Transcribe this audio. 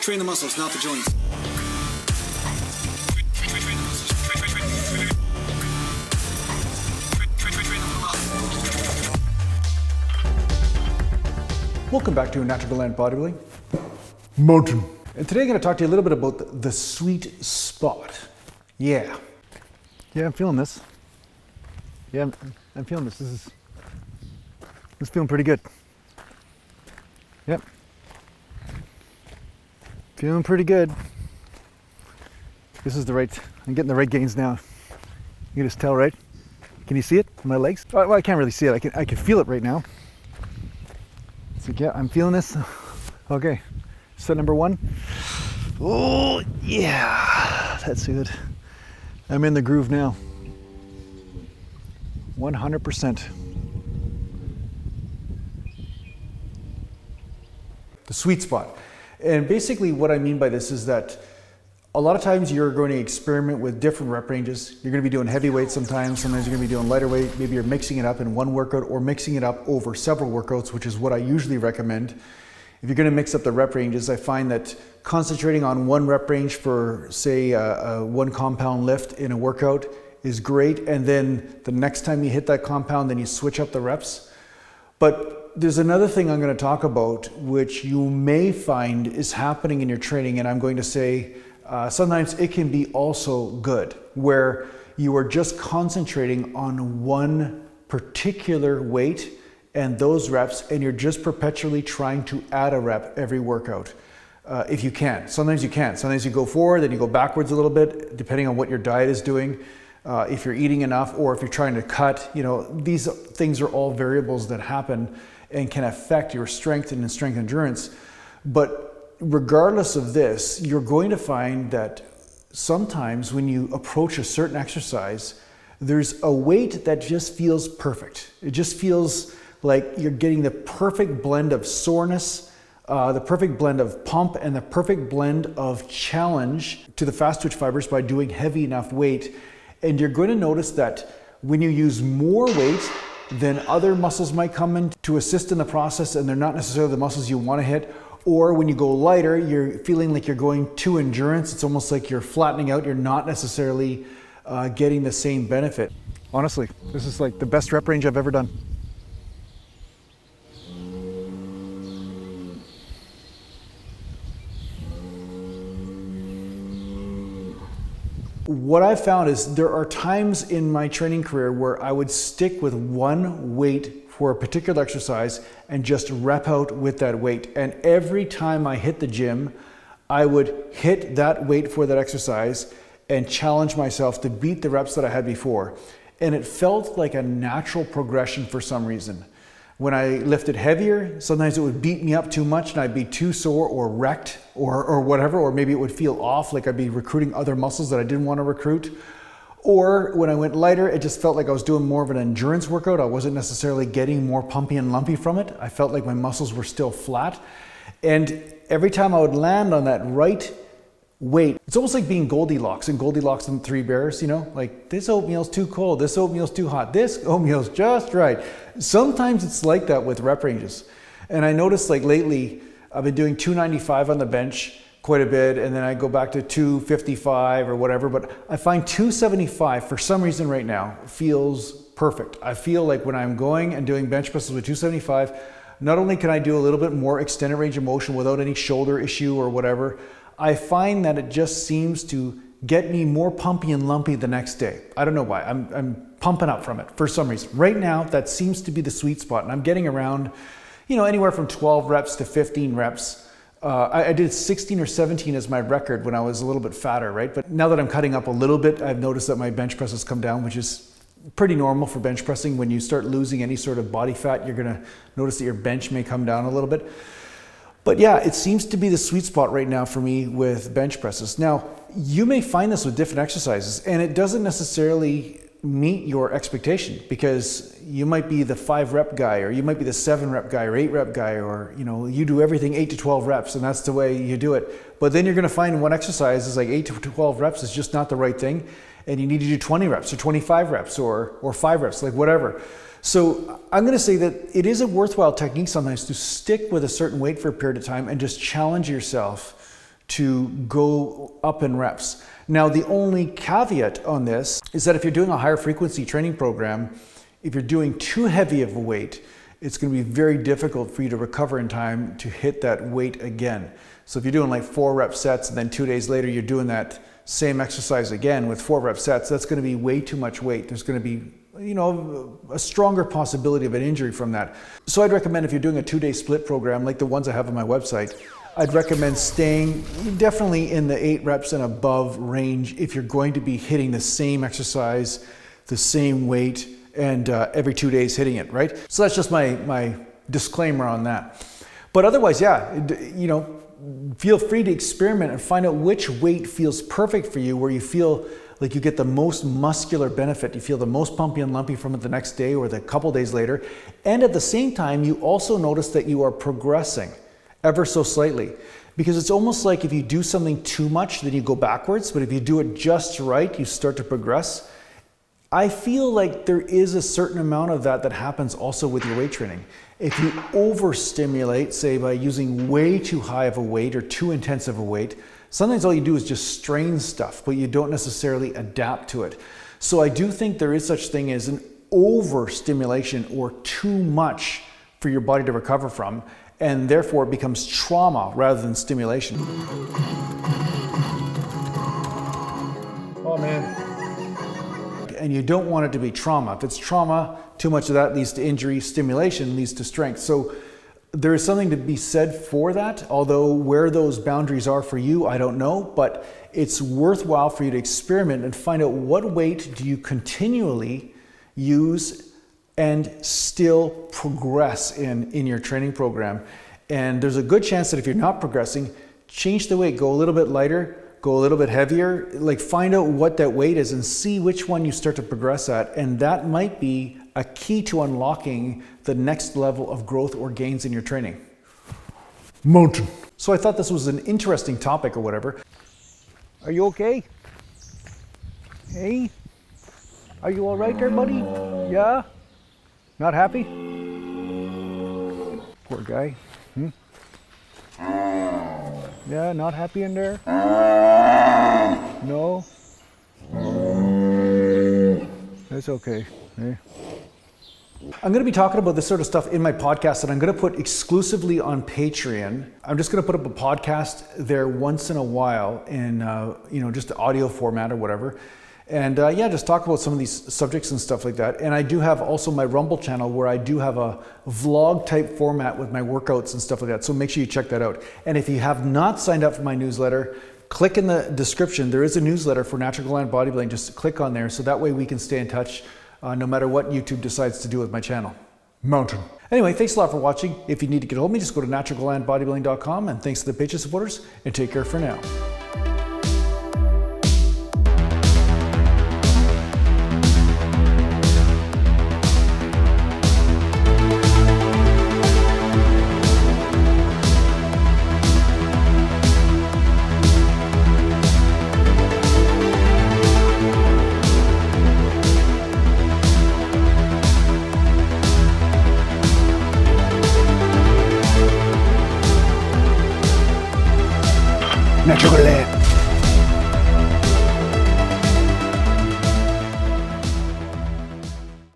Train the muscles, not the joints. Welcome back to Natural Land Bodybuilding. Mountain. And today I'm going to talk to you a little bit about the sweet spot. Yeah, I'm feeling this. Yeah, I'm feeling this. This is feeling pretty good. Yep. Feeling pretty good. This is the right, I'm getting the right gains now. You can just tell, right? Can you see it in my legs? Well, I can't really see it. I can feel it right now. So yeah, I'm feeling this. Okay, set number one. Oh yeah, that's good. I'm in the groove now. 100%. The sweet spot. And basically what I mean by this is that a lot of times you're going to experiment with different rep ranges. You're going to be doing heavy weights sometimes you're going to be doing lighter weight. Maybe you're mixing it up in one workout or mixing it up over several workouts, which is what I usually recommend. If you're going to mix up the rep ranges, I find that concentrating on one rep range for, say, a 1 compound lift in a workout is great. And then the next time you hit that compound, then you switch up the reps. But there's another thing I'm going to talk about, which you may find is happening in your training. And I'm going to say, sometimes it can be also good, where you are just concentrating on one particular weight and those reps, and you're just perpetually trying to add a rep every workout. If you can. Sometimes you can't. Sometimes you go forward, then you go backwards a little bit, depending on what your diet is doing. If you're eating enough, or if you're trying to cut, these things are all variables that happen and can affect your strength and strength endurance. But regardless of this, you're going to find that sometimes when you approach a certain exercise, there's a weight that just feels perfect. It just feels like you're getting the perfect blend of soreness, the perfect blend of pump, and the perfect blend of challenge to the fast twitch fibers by doing heavy enough weight. And you're going to notice that when you use more weight, then other muscles might come in to assist in the process, and they're not necessarily the muscles you want to hit. Or when you go lighter, you're feeling like you're going to endurance. It's almost like you're flattening out. You're not necessarily getting the same benefit. Honestly, this is like the best rep range I've ever done. What I've found is there are times in my training career where I would stick with one weight for a particular exercise and just rep out with that weight. And every time I hit the gym, I would hit that weight for that exercise and challenge myself to beat the reps that I had before. And it felt like a natural progression for some reason. When I lifted heavier, sometimes it would beat me up too much and I'd be too sore or wrecked or whatever, or maybe it would feel off, like I'd be recruiting other muscles that I didn't want to recruit. Or when I went lighter, it just felt like I was doing more of an endurance workout. I wasn't necessarily getting more pumpy and lumpy from it. I felt like my muscles were still flat. And every time I would land on that right weight, it's almost like being Goldilocks and Goldilocks and the Three Bears, like this oatmeal's too cold, this oatmeal's too hot, this oatmeal's just right. Sometimes it's like that with rep ranges. And I noticed like lately, I've been doing 295 on the bench quite a bit, and then I go back to 255 or whatever, but I find 275 for some reason right now feels perfect. I feel like when I'm going and doing bench presses with 275, not only can I do a little bit more extended range of motion without any shoulder issue or whatever, I find that it just seems to get me more pumpy and lumpy the next day. I don't know why. I'm pumping up from it for some reason. Right now, that seems to be the sweet spot, and I'm getting around, anywhere from 12 reps to 15 reps. I did 16 or 17 as my record when I was a little bit fatter, right? But now that I'm cutting up a little bit, I've noticed that my bench press has come down, which is pretty normal for bench pressing. When you start losing any sort of body fat, you're gonna notice that your bench may come down a little bit. But yeah, it seems to be the sweet spot right now for me with bench presses. Now, you may find this with different exercises, and it doesn't necessarily meet your expectation, because you might be the 5 rep guy, or you might be the 7 rep guy or 8 rep guy, or you do everything 8 to 12 reps and that's the way you do it. But then you're going to find one exercise is like 8 to 12 reps is just not the right thing, and you need to do 20 reps or 25 reps or 5 reps, like whatever. So I'm going to say that it is a worthwhile technique sometimes to stick with a certain weight for a period of time and just challenge yourself to go up in reps. Now, the only caveat on this is that if you're doing a higher frequency training program, if you're doing too heavy of a weight, it's going to be very difficult for you to recover in time to hit that weight again. So if you're doing like 4 rep sets and then 2 days later you're doing that same exercise again with 4 rep sets, that's going to be way too much weight. There's going to be, you know, a stronger possibility of an injury from that. So I'd recommend if you're doing a 2-day split program like the ones I have on my website, I'd recommend staying definitely in the 8 reps and above range if you're going to be hitting the same exercise, the same weight, and every 2 days hitting it, right? So that's just my disclaimer on that. But otherwise, yeah, you know, feel free to experiment and find out which weight feels perfect for you, where you feel like you get the most muscular benefit. You feel the most pumpy and lumpy from it the next day or the couple days later. And at the same time, you also notice that you are progressing ever so slightly. Because it's almost like if you do something too much, then you go backwards. But if you do it just right, you start to progress. I feel like there is a certain amount of that happens also with your weight training. If you overstimulate, say by using way too high of a weight or too intense of a weight, sometimes all you do is just strain stuff, but you don't necessarily adapt to it. So I do think there is such thing as an overstimulation or too much for your body to recover from, and therefore it becomes trauma rather than stimulation. Oh man. And you don't want it to be trauma. If it's trauma, too much of that leads to injury. Stimulation leads to strength. So there is something to be said for that, although where those boundaries are for you, I don't know, but it's worthwhile for you to experiment and find out what weight do you continually use and still progress in your training program. And there's a good chance that if you're not progressing, change the weight, go a little bit lighter, go a little bit heavier, like find out what that weight is and see which one you start to progress at. And that might be a key to unlocking the next level of growth or gains in your training. Mountain. So I thought this was an interesting topic or whatever. Are you okay? Hey? Are you all right there, buddy? Yeah? Not happy? Poor guy. Yeah, not happy in there? No? That's okay. Hey. I'm going to be talking about this sort of stuff in my podcast that I'm going to put exclusively on Patreon. I'm just going to put up a podcast there once in a while in, you know, just audio format or whatever. And yeah, just talk about some of these subjects and stuff like that. And I do have also my Rumble channel where I do have a vlog type format with my workouts and stuff like that. So make sure you check that out. And if you have not signed up for my newsletter, click in the description. There is a newsletter for Natural Gland Bodybuilding. Just click on there so that way we can stay in touch no matter what YouTube decides to do with my channel. Mountain. Anyway, thanks a lot for watching. If you need to get a hold of me, just go to naturalglandbodybuilding.com. And thanks to the Patreon supporters, and take care for now. Natural Gland.